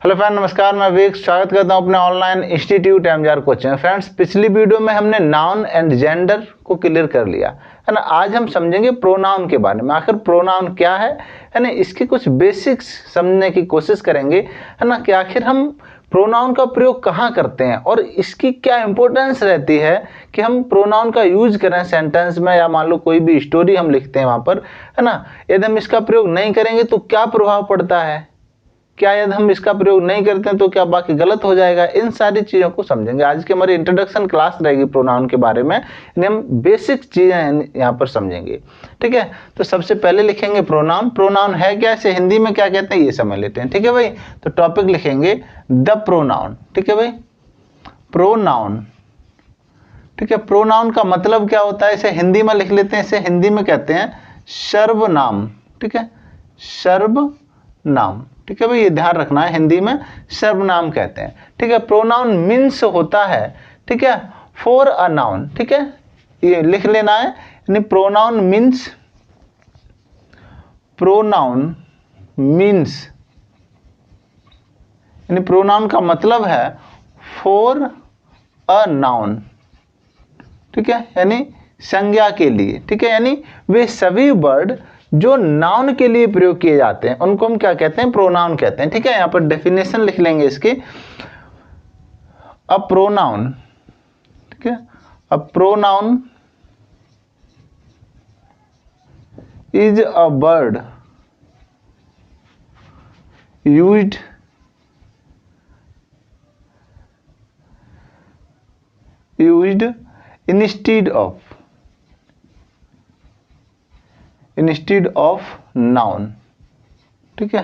Hello friend, नमस्कार। मैं विवेक स्वागत करता हूं अपने online institute MGR coaching. Friends, पिछली वीडियो में हमने नाउन एंड जेंडर को क्लियर कर लिया है ना। आज हम समझेंगे प्रोनाउन के बारे में। आखिर प्रोनाउन क्या है ना, इसके कुछ बेसिक्स समझने की कोशिश करेंगे है ना, कि आखिर हम प्रोनाउन का प्रयोग कहाँ करते हैं और इसकी क्या इंपॉर्टेंस रहती है कि हम प्रोनाउन का यूज करें सेंटेंस में, या मान लो कोई भी स्टोरी हम लिखते हैं वहाँ पर है ना। यदि हम इसका प्रयोग नहीं करेंगे तो क्या प्रभाव पड़ता है, क्या यदि हम इसका प्रयोग नहीं करते हैं तो क्या बाकी गलत हो जाएगा। इन सारी चीज़ों को समझेंगे। आज की हमारी इंट्रोडक्शन क्लास रहेगी प्रोनाउन के बारे में, यानी हम बेसिक चीज़ें यहाँ पर समझेंगे। ठीक है, तो सबसे पहले लिखेंगे प्रोनाउन। प्रोनाउन है क्या, इसे हिंदी में क्या कहते हैं ये समझ लेते हैं। ठीक है भाई, तो टॉपिक लिखेंगे द प्रोनाउन। ठीक है भाई, प्रोनाउन। ठीक है, प्रोनाउन का मतलब क्या होता है इसे हिंदी में लिख लेते हैं। इसे हिंदी में कहते हैं सर्वनाम। ठीक है, सर्वनाम। ठीक है भाई, ये ध्यान रखना है, हिंदी में सर्वनाम कहते हैं। ठीक है, प्रोनाउन मीन्स होता है, ठीक है, फॉर अ नाउन। ठीक है, ये लिख लेना है, यानी प्रोनाउन मीन्स, प्रोनाउन मीन्स यानी प्रोनाउन का मतलब है फॉर अ नाउन। ठीक है, यानी संज्ञा के लिए। ठीक है, यानी वे सभी वर्ड जो नाउन के लिए प्रयोग किए जाते हैं उनको हम क्या कहते हैं, प्रोनाउन कहते हैं। ठीक है, यहां पर डेफिनेशन लिख लेंगे इसके। अ प्रोनाउन, ठीक है, a pronoun is a word used instead of noun. ठीक है,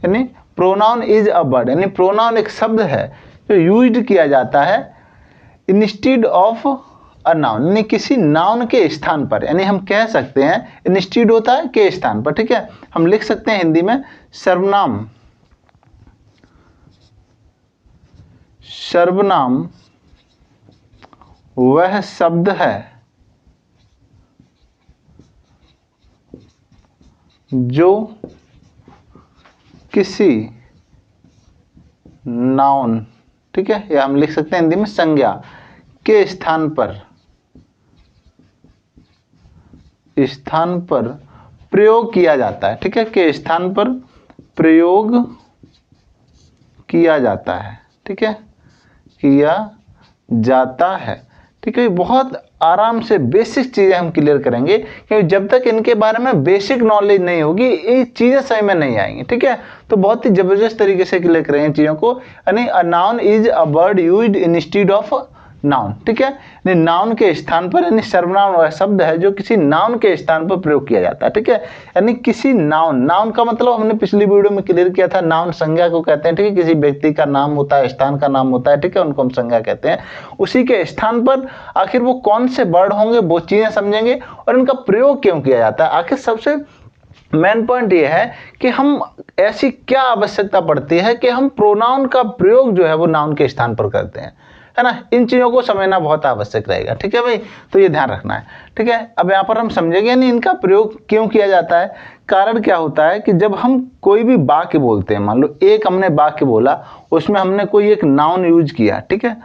यानी प्रोनाउन इज अ वर्ड, यानी प्रोनाउन एक शब्द है जो यूज्ड किया जाता है इंस्टीड ऑफ अ नाउन, यानी किसी नाउन के स्थान पर। यानी हम कह सकते हैं इंस्टीड होता है के स्थान पर। ठीक है, हम लिख सकते हैं हिंदी में सर्वनाम। सर्वनाम वह शब्द है जो किसी नाउन, ठीक है, या हम लिख सकते हैं हिंदी में संज्ञा के स्थान पर प्रयोग किया जाता है। ठीक है, के स्थान पर प्रयोग किया जाता है। ठीक है, किया जाता है। ठीक है, बहुत आराम से बेसिक चीजें हम क्लियर करेंगे, क्योंकि जब तक इनके बारे में बेसिक नॉलेज नहीं होगी ये चीजें सही में नहीं आएंगी। ठीक है, तो बहुत ही जबरदस्त तरीके से क्लियर करेंगे चीजों को। यानी a noun is a word used instead of noun. ठीक है, यानी नाउन के स्थान पर, यानी सर्वनाम वह शब्द है जो किसी नाउन के स्थान पर प्रयोग किया जाता है। ठीक है, यानी किसी नाउन, नाउन का मतलब हमने पिछली वीडियो में क्लियर किया था, नाउन संज्ञा को कहते हैं। ठीक है, किसी व्यक्ति का नाम होता है, स्थान का नाम होता है। ठीक है, उनको हम संज्ञा कहते हैं। उसी के स्थान पर आखिर वो कौन से वर्ड होंगे वो चीजें समझेंगे, और इनका प्रयोग क्यों किया जाता है। आखिर सबसे मेन पॉइंट ये है कि हम ऐसी क्या आवश्यकता पड़ती है कि हम प्रोनाउन का प्रयोग जो है वो नाउन के स्थान पर करते हैं, है ना। इन चीजों को समझना बहुत आवश्यक रहेगा। ठीक है भाई, तो ये ध्यान रखना है। ठीक है, अब यहाँ पर हम समझेंगे नहीं इनका प्रयोग क्यों किया जाता है। कारण क्या होता है कि जब हम कोई भी वाक्य बोलते हैं, मान लो एक हमने वाक्य बोला, उसमें हमने कोई एक नाउन यूज किया। ठीक है,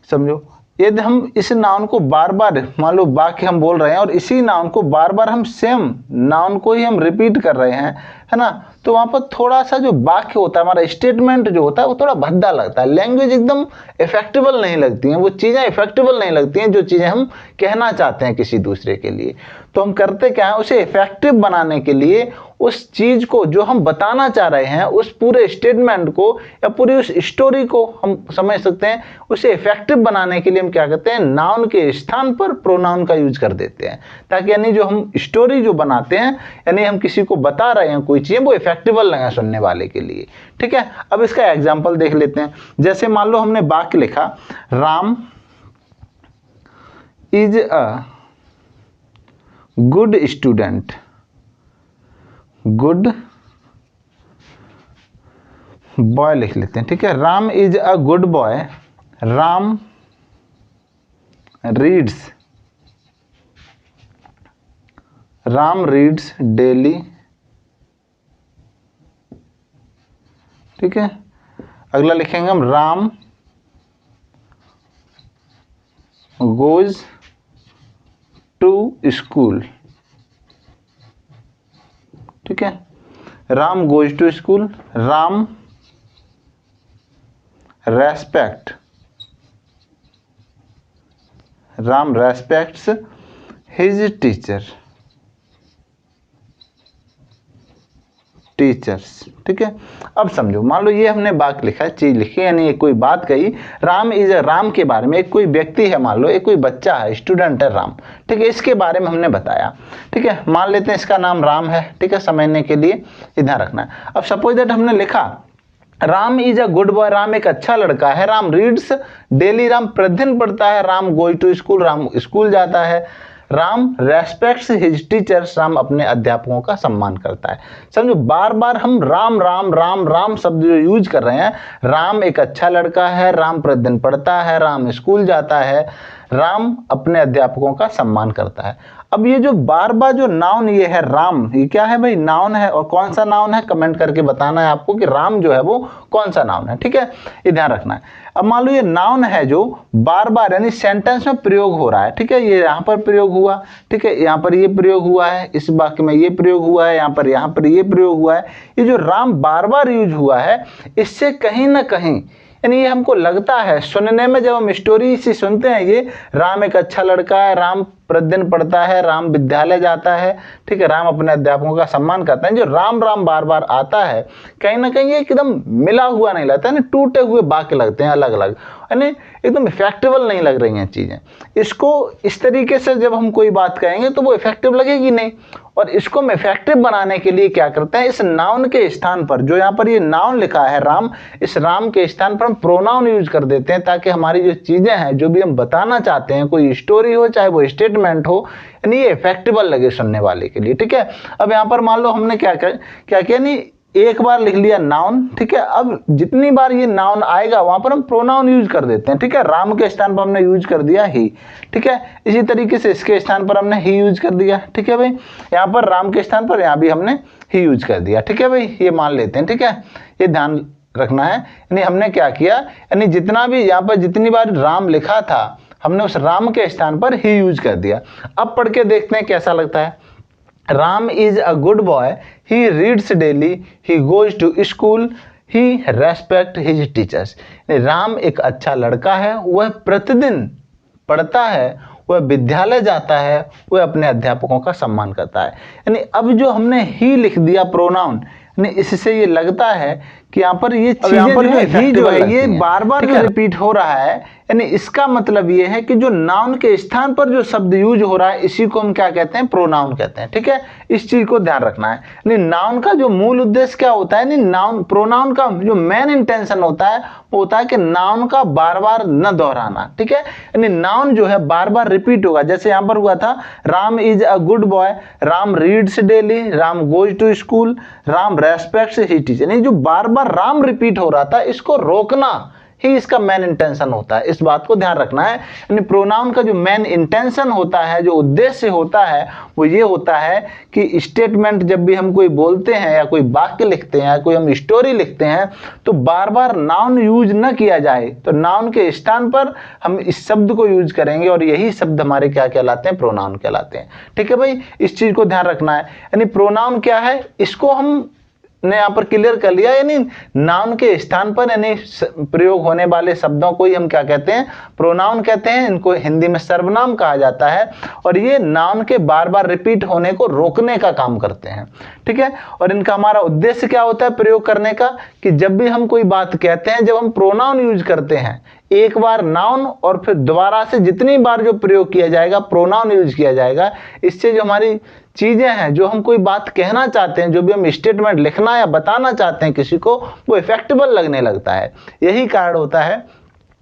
समझो, यदि हम इस नाउन को बार बार, मान लो वाक्य हम बोल रहे हैं और इसी नाउन को बार बार हम सेम नाउन को ही हम रिपीट कर रहे हैं, है ना, तो वहां पर थोड़ा सा जो वाक्य होता है, हमारा स्टेटमेंट जो होता है वो थोड़ा भद्दा लगता है। लैंग्वेज एकदम इफेक्टिबल नहीं लगती हैं, वो चीज़ें इफेक्टिबल नहीं लगती हैं जो चीज़ें हम कहना चाहते हैं किसी दूसरे के लिए। तो हम करते क्या है, उसे इफेक्टिव बनाने के लिए उस चीज को जो हम बताना चाह रहे हैं, उस पूरे स्टेटमेंट को या पूरी उस स्टोरी को हम समझ सकते हैं, उसे इफेक्टिव बनाने के लिए हम क्या करते हैं, नाउन के स्थान पर प्रोनाउन का यूज कर देते हैं, ताकि यानी जो हम स्टोरी जो बनाते हैं, यानी हम किसी को बता रहे हैं कोई चीज, वो इफेक्टिबल लगे सुनने वाले के लिए। ठीक है, अब इसका एग्जाम्पल देख लेते हैं। जैसे मान लो हमने वाक्य लिखा, Ram is a good student. Good boy लिख लेते हैं। ठीक है, Ram is a good boy. Ram reads, Ram reads daily. ठीक है, अगला लिखेंगे हम राम गोज टू स्कूल, ठीक है, Ram goes to school, Ram respect, Ram respects his teachers, ठीक है। अब समझो, मान लो ये हमने वाक्य लिखा है, चीज लिखी, यानी ये कोई बात कही, राम इज राम के बारे में, एक कोई व्यक्ति है, मान लो एक कोई बच्चा है, स्टूडेंट है राम, ठीक है, इसके बारे में हमने बताया, ठीक है, मान लेते हैं इसका नाम राम है, ठीक है, समझने के लिए ये ध्यान रखना है। अब सपोज दैट हमने लिखा Ram is a good boy, Ram एक अच्छा लड़का है, राम रीड्स डेली, राम प्रतिदिन पढ़ता है, Ram goes to school, Ram school जाता है, Ram respects his teachers, Ram अपने अध्यापकों का सम्मान करता है। समझो, बार बार हम राम राम राम राम शब्द जो यूज कर रहे हैं, राम एक अच्छा लड़का है, राम प्रतिदिन पढ़ता है, राम स्कूल जाता है, राम अपने अध्यापकों का सम्मान करता है। अब ये जो बार बार जो नाउन ये है राम, ये क्या है भाई, नाउन है, और कौन सा नाउन है कमेंट करके बताना है आपको कि राम जो है वो कौन सा नाउन है, ठीक है, ये ध्यान रखना है। अब मान लो ये नाउन है जो बार बार यानी सेंटेंस में प्रयोग हो रहा है, ठीक है, ये यहाँ पर प्रयोग हुआ, ठीक है, यहाँ पर ये प्रयोग हुआ है, इस वाक्य में ये प्रयोग हुआ है, यहाँ पर ये प्रयोग हुआ है, ये जो राम बार बार यूज हुआ है, इससे कहीं ना कहीं यानी ये हमको लगता है सुनने में, जब हम स्टोरी से सुनते हैं, ये राम एक अच्छा लड़का है, राम प्रतिदिन पढ़ता है, राम विद्यालय जाता है, ठीक है, राम अपने अध्यापकों का सम्मान करता है, जो राम राम बार बार आता है, कहीं ना कहीं ये एकदम मिला हुआ नहीं लगता है, टूटे हुए वाक्य लगते हैं, अलग अलग, यानी एकदम इफेक्टिबल नहीं लग रही हैं चीज़ें। इसको इस तरीके से जब हम कोई बात कहेंगे तो वो इफेक्टिव लगेगी नहीं, और इसको हम इफेक्टिव बनाने के लिए क्या करते हैं, इस नाउन के स्थान पर, जो यहाँ पर ये नाउन लिखा है राम, इस राम के स्थान पर हम प्रोनाउन यूज कर देते हैं, ताकि हमारी जो चीज़ें हैं, जो भी हम बताना चाहते हैं, कोई स्टोरी हो चाहे वो स्टेटमेंट हो, यानी ये इफेक्टिबल लगे सुनने वाले के लिए, ठीक है। अब यहाँ पर मान लो हमने क्या किया, नहीं एक बार लिख लिया नाउन, ठीक है, अब जितनी बार ये नाउन आएगा वहां पर हम प्रोनाउन यूज कर देते हैं, ठीक है, राम के स्थान पर हमने यूज कर दिया ही, ठीक है, इसी तरीके से इसके स्थान पर हमने ही यूज कर दिया, ठीक है भाई, यहाँ पर राम के स्थान पर यहाँ भी हमने ही यूज कर दिया, ठीक है भाई, ये मान लेते हैं, ठीक है, ये ध्यान रखना है। यानी हमने क्या किया, यानी जितना भी यहाँ पर जितनी बार राम लिखा था, हमने उस राम के स्थान पर ही यूज कर दिया। अब पढ़ के देखते हैं कैसा लगता है। Ram is a good boy, he reads daily, he goes to school, he respect his teachers. Ram एक अच्छा लड़का है, वह प्रतिदिन पढ़ता है, वह विद्यालय जाता है, वह अपने अध्यापकों का सम्मान करता है। यानी अब जो हमने ही लिख दिया प्रोनाउन, इससे ये लगता है कि यहाँ पर ये चीजें जो है ये बार बार रिपीट हो रहा है, यानी इसका मतलब ये है कि जो नाउन के स्थान पर जो शब्द यूज हो रहा है, इसी को हम क्या कहते हैं, प्रोनाउन कहते हैं, ठीक है, इस चीज को ध्यान रखना है। यानी नाउन का जो मूल उद्देश्य क्या होता है, नाउन प्रोनाउन का जो मेन इंटेंशन होता है वो होता है कि नाउन का बार बार न दोहराना, ठीक है, यानी नाउन जो है बार बार रिपीट होगा। जैसे यहाँ पर हुआ था, Ram is a good boy, Ram reads daily, Ram goes to school, Ram respects his teacher. यानी जो बार बार राम रिपीट हो रहा था, इसको रोकना ही इसका मेन इंटेंशन होता है, इस बात को ध्यान रखना है। यानी प्रोनाउन का जो मेन इंटेंशन होता है, जो उद्देश्य होता है, वो ये होता है कि स्टेटमेंट जब भी हम कोई बोलते हैं या कोई वाक्य लिखते हैं या कोई हम स्टोरी लिखते हैं, तो बार बार नाउन यूज न किया जाए, तो नाउन के स्थान पर हम इस शब्द को यूज करेंगे और यही शब्द हमारे क्या कहलाते हैं, प्रोनाउन कहलाते हैं, ठीक है भाई, इस चीज को ध्यान रखना है। यानी प्रोनाउन क्या है, इसको हम ने यहाँ पर क्लियर कर लिया, यानी नाउन के स्थान पर यानी प्रयोग होने वाले शब्दों को ही हम क्या कहते हैं, प्रोनाउन कहते हैं। इनको हिंदी में सर्वनाम कहा जाता है, और ये नाउन के बार बार रिपीट होने को रोकने का काम करते हैं, ठीक है। और इनका हमारा उद्देश्य क्या होता है प्रयोग करने का, कि जब भी हम कोई बात कहते हैं, जब हम प्रोनाउन यूज करते हैं, एक बार नाउन और फिर दोबारा से जितनी बार जो प्रयोग किया जाएगा, प्रोनाउन यूज किया जाएगा, इससे जो हमारी चीजें हैं, जो हम कोई बात कहना चाहते हैं, जो भी हम स्टेटमेंट लिखना या बताना चाहते हैं किसी को, वो इफेक्टिबल लगने लगता है। यही कारण होता है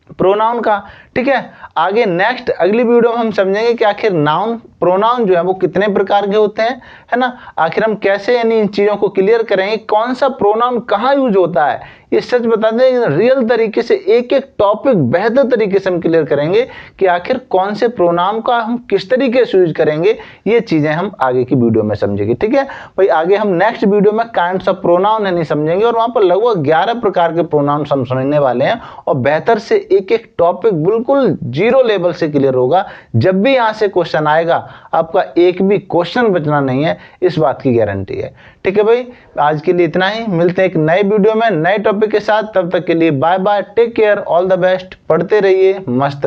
प्रोनाउन का, ठीक है। आगे नेक्स्ट अगली वीडियो में हम समझेंगे कि आखिर नाउन प्रोनाउन जो है वो कितने प्रकार के होते हैं, है ना, आखिर हम कैसे यानी इन चीज़ों को क्लियर करेंगे, कौन सा प्रोनाउन कहाँ यूज होता है, ये सच बताते हैं, रियल तरीके से एक एक टॉपिक बेहतर तरीके से हम क्लियर करेंगे कि आखिर कौन से प्रोनाउन का हम किस तरीके से यूज करेंगे। ये चीजें हम आगे की वीडियो में समझेंगे, ठीक है भाई। आगे हम नेक्स्ट वीडियो में काइंड्स ऑफ प्रोनाउन है नहीं समझेंगे, और वहां पर लगभग 11 प्रकार के प्रोनाउन हम समझने वाले हैं, और बेहतर से एक एक टॉपिक बिल्कुल जीरो लेवल से क्लियर होगा। जब भी यहां से क्वेश्चन आएगा आपका एक भी क्वेश्चन बचना नहीं है, इस बात की गारंटी है, ठीक है भाई। आज के लिए इतना ही, मिलते हैं एक नए वीडियो में नए टॉपिक के साथ। तब तक के लिए bye bye, take care, all the best, पढ़ते रहिए, मस्त